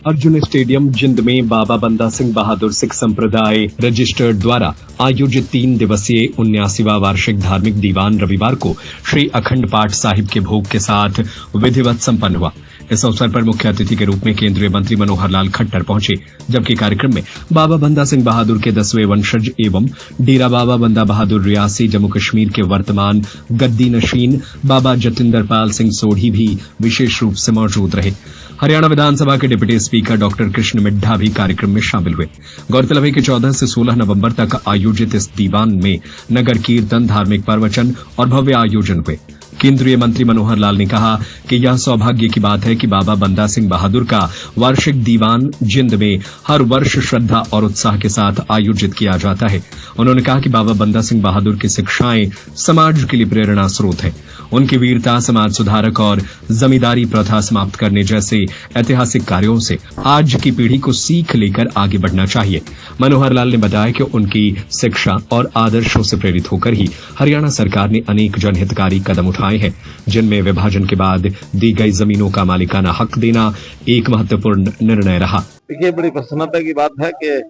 Arjun stadium जिंद में बाबा बंदा सिंह बहादुर सिख संप्रदाय रजिस्टर्ड द्वारा आयोजित 3 दिवसीय 79वां वार्षिक धार्मिक दीवान रविवार को श्री अखंड पाठ साहिब के भोग के साथ विधिवत संपन्न हुआ। इस अवसर पर मुख्य अतिथि के रूप में केंद्रीय मंत्री मनोहर लाल खट्टर पहुंचे, जबकि कार्यक्रम में बाबा बंदा सिंह बहादुर के 10वें वंशज एवं डेरा बाबा बंदा बहादुर रियासी जम्मू कश्मीर के वर्तमान गद्दी नशीन बाबा जतिंदर पाल सिंह सोढ़ी भी विशेष रूप से मौजूद रहे। हरियाणा विधानसभा के deputy speaker doctor Krishna Middha भी कार्यक्रम में शामिल हुए। गौरतलब है कि 14 से 16 नवंबर तक आयोजित इस दीवान में नगर कीर्तन, धार्मिक प्रवचन और भव्य आयोजन हुए। केंद्रीय मंत्री मनोहर लाल ने कहा कि यह सौभाग्य की बात है कि बाबा बंदा सिंह बहादुर का वार्षिक दीवान जिंद में हर वर्ष श्रद्धा और उत्साह के साथ आयोजित किया जाता है। उन्होंने कहा कि बाबा बंदा सिंह बहादुर की शिक्षाएं समाज के लिए प्रेरणा स्रोत है। उनकी वीरता, समाज सुधारक और जमींदारी प्रथा समाप्त करने जैसे ऐतिहासिक कार्यों से आज की पीढ़ी को सीख लेकर आगे बढ़ना चाहिए। मनोहर लाल ने बताया कि उनकी शिक्षा और आदर्शों से प्रेरित होकर ही हरियाणा सरकार ने अनेक जनहितकारी कदम उठाए हैं, जिनमें विभाजन के बाद दी गई जमीनों का मालिकाना हक देना एक महत्वपूर्ण निर्णय रहा। देखिए, बड़ी प्रसन्नता की बात है कि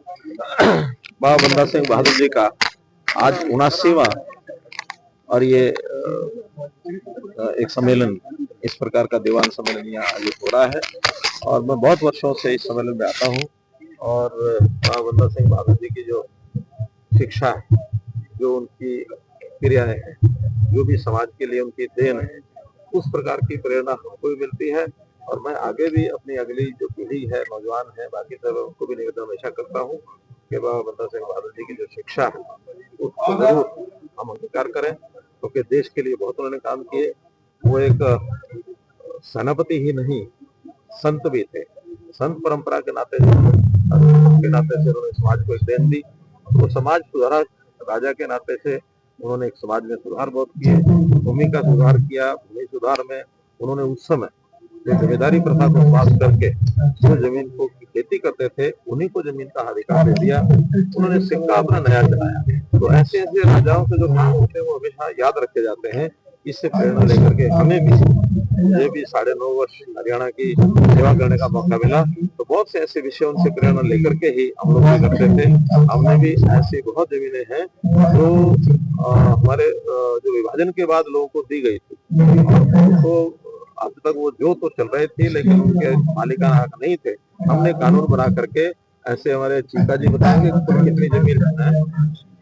बाबा बंदा सिंह बहादुर जी का आज 79वां और ये एक सम्मेलन, इस प्रकार का दीवान सम्मेलन यहाँ आयोजित हो रहा है। और मैं बहुत वर्षों से इस सम्मेलन में आता हूँ और बाबा बंदा सिंह बहादुर जी की जो शिक्षा है, जो उनकी क्रियाएं हैं, जो भी समाज के लिए उनकी देन है, उस प्रकार की प्रेरणा हमको भी मिलती है। और मैं आगे भी अपनी अगली जो पीढ़ी है, नौजवान है, बाकी सब उनको भी निवेदन हमेशा करता हूँ कि बाबा बंदा सिंह बहादुर जी की जो शिक्षा है उसको जरूर हम अंगीकार करें, क्योंकि देश के लिए बहुत उन्होंने काम किए। वो एक सेनापति ही नहीं, संत भी थे। संत परंपरा के नाते से उन्होंने समाज को एक देन दी। वो समाज सुधारक राजा के नाते से उन्होंने एक समाज में सुधार बहुत किए, भूमि का सुधार किया। भूमि सुधार में उन्होंने उस समय जो जमींदारी प्रथा को समाप्त करके जो जमीन को खेती करते थे, उन्हीं को जमीन का अधिकार दे दिया। उन्होंने सिक्का अपना नया चलाया। तो ऐसे ऐसे राजाओं के जो काम होते हैं वो हमेशा याद रखे जाते हैं। इससे प्रेरणा लेकर के हमें भी, मुझे भी 9.5 वर्ष हरियाणा की सेवा करने का मौका मिला, तो बहुत से ऐसे विषय उनसे प्रेरणा लेकर के ही हम लोग भी करते थे। हमने भी ऐसी बहुत जमीनें हैं जो हमारे जो विभाजन के बाद लोगों को दी गई थी, तो अब तक वो जो तो चल रहे थे, लेकिन उनके मालिकाना हक नहीं थे। हमने कानून बना करके, ऐसे हमारे चीका जी बताएंगे कितनी जमीन है,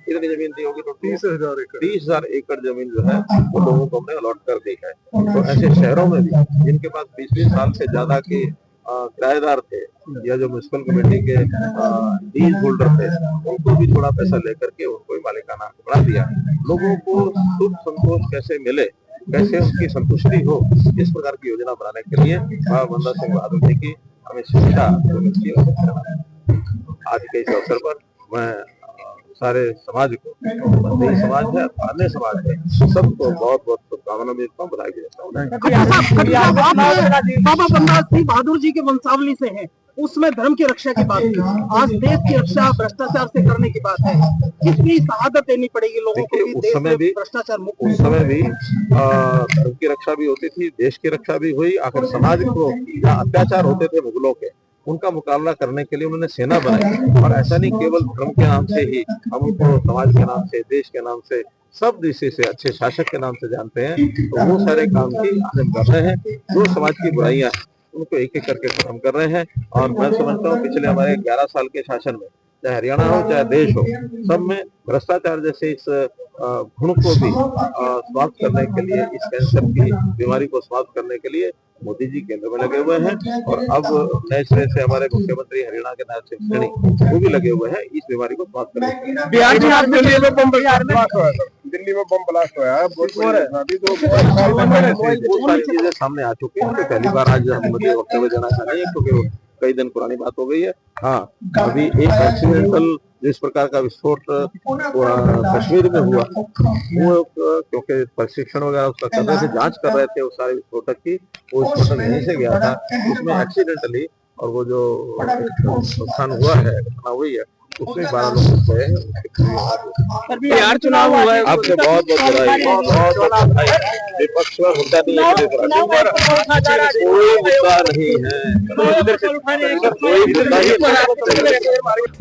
कितनी जमीन दी होगी, तो 30,000 एकड़ जमीन जो है वो लोगों को हमने अलॉट कर दी है। तो ऐसे शहरों में भी जिनके पास 20-20 साल से ज्यादा के किराएदार थे या जो म्युनिसिपल कमेटी के लीज होल्डर थे, उनको भी थोड़ा पैसा लेकर के उनको भी मालिकाना हक बना दिया। लोगों को सुख संतोष कैसे मिले, कैसे उसकी संतुष्टि हो, इस प्रकार की योजना बनाने के लिए बाबा बंदा सिंह बहादुर जी की हमें शिक्षा मिलती है। आज के इस अवसर पर मैं सारे समाज को, बंदी समाज है, अन्य समाज है, सबको बहुत बहुत शुभकामना देता हूँ, बधाई देता हूँ। बाबा बंदा सिंह बहादुर जी के वंशावली से हैं, उसमें धर्म की रक्षा की बात है, आज देश की रक्षा भ्रष्टाचार से करने की बात है। कितनी शहादत देनी पड़ेगी लोगों को कि उस समय भी भ्रष्टाचार मुक्त। उस समय भी धर्म की रक्षा भी होती थी, देश की रक्षा भी हुई। आखिर समाज को अत्याचार होते थे मुगलों के, उनका मुकाबला करने के लिए उन्होंने सेना बनाई। और ऐसा नहीं केवल धर्म के नाम से ही हम उनको समाज के नाम से, देश के नाम से, सब दृष्टि से अच्छे शासक के नाम से जानते हैं। तो वो सारे काम की आज हम कर रहे हैं। जो समाज की बुराइयां हैं उनको एक एक करके खत्म कर रहे हैं। और मैं समझता हूँ पिछले हमारे 11 साल के शासन में, चाहे हरियाणा हो चाहे देश हो, सब में भ्रष्टाचार जैसे इस गुण को भी समाप्त करने के लिए, इस कैंसर की बीमारी को समाप्त करने के लिए मोदी जी केंद्र में लगे हुए हैं। और अब नए सिरे से हमारे मुख्यमंत्री हरियाणा के नायब सिंह सैनी वो भी लगे हुए हैं इस बीमारी को समाप्त करने के लिए। बिहार में दिल्ली में बम ब्लास्ट हुआ है, वो सारी चीजें सामने आ चुकी हैं। तो पहली बार आज मुझे वक्तव्य देना चाहिए क्योंकि कई दिन पुरानी बात हो गई है। हाँ, अभी एक एक्सीडेंटल जिस प्रकार का विस्फोट कश्मीर में हुआ, वो क्योंकि प्रशिक्षण वगैरह उसका कर रहे थे, जांच कर रहे थे उस सारे विस्फोटक की, वो विस्फोटक यहीं से गया था, उसमें एक्सीडेंटली, और वो जो नुकसान हुआ है, घटना हुई है, उसमें 12 लोग गए। बिहार चुनाव हुआ है, आपसे बहुत बहुत बधाई। विपक्ष में मुद्दा नहीं है, कोई मुद्दा नहीं है।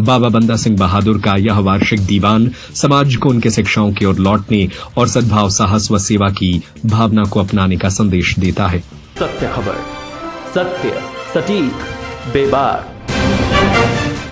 बाबा बंदा सिंह बहादुर का यह वार्षिक दीवान समाज को उनके शिक्षाओं की ओर लौटने और सद्भाव, साहस व सेवा की भावना को अपनाने का संदेश देता है। सत्य खबर, सत्य, सटीक, बेबाक,